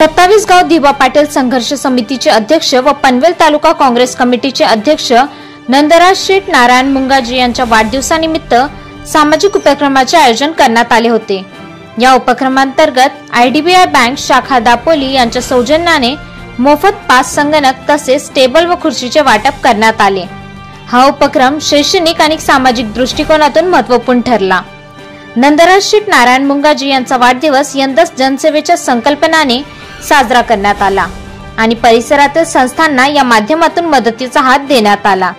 27 गाव दिवा पाटील संघर्ष समितीचे अध्यक्ष व पनवेल तालुका काँग्रेस कमिटीचे अध्यक्ष नंदराज शेठ नारायण मुंगाजी यांच्या वाढदिवसानिमित्त सामाजिक उपक्रमाचे आयोजन करण्यात आले होते। या उपक्रमांतर्गत आयडीबीआय बँक शाखा दापोली यांच्या सौजन्याने मोफत 5 संगणक तसेच टेबल व खुर्चीचे वाटप करण्यात आले। हा उपक्रम शैक्षणिक आणि सामाजिक दृष्टिकोनातून महत्त्वपूर्ण ठरला। नंदराज शेठ नारायण मुंगाजी यांचा वाढदिवस यंदा जनसेवेच्या संकल्पनाने साजरा करण्यात आला आणि परिसरातील संस्थांना या माध्यमातून मदतीचा हात देण्यात आला।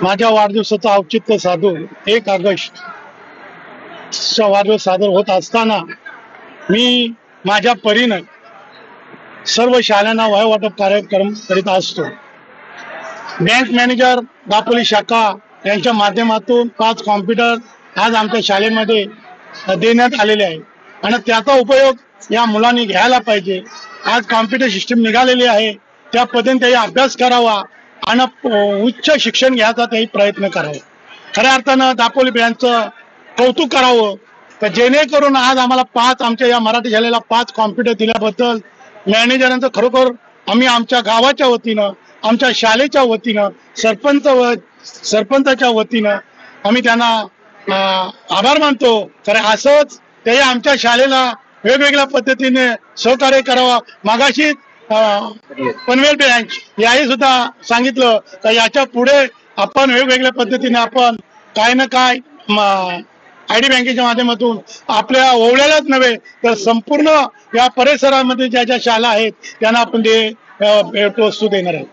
माझ्या वाढदिवसाचं औचित्य साधून 1 ऑगस्ट वाढदिवस सादर होत असताना मी माझ्या परीने सर्व शाळांना वह्या वाटप कार्यक्रम करीत असतो। बँक मॅनेजर दापोली शाखा यांच्या माध्यमातून 5 कॉम्प्युटर आज आमच्या शाळेमध्ये देण्यात आलेले आहे आणि त्याचा उपयोग या मुलांनी घ्यायला पाहिजे। आज कॉम्प्युटर सिस्टीम निघालेली आहे, त्या पद्धतीने त्यांनी अभ्यास करावा आणि उच्च शिक्षण घ्यायचा काही प्रयत्न करावा। खऱ्या अर्थानं दापोली ब्रँचचं कौतुक करावं तर जेणेकरून आज आम्हाला 5 आमच्या या मराठी शाळेला 5 कॉम्प्युटर दिल्याबद्दल मॅनेजरांचं खरोखर आम्ही आमच्या गावाच्या वतीनं, आमच्या शाळेच्या वतीनं, सरपंचाच्या वतीनं आम्ही त्यांना आभार मानतो। तर असंच ते आमच्या शाळेला वेगवेगळ्या पद्धतीने सहकार्य करावा। मागाशी पनवेल ब्रँच याही सुद्धा सांगितलं तर याच्या पुढे आपण वेगवेगळ्या पद्धतीने आपण काय ना काय आयडी बँकेच्या माध्यमातून आपल्या ओवळ्यालाच नव्हे तर संपूर्ण या परिसरामध्ये ज्या ज्या शाळा आहेत त्यांना आपण ते भेटवस्तू देणार आहोत।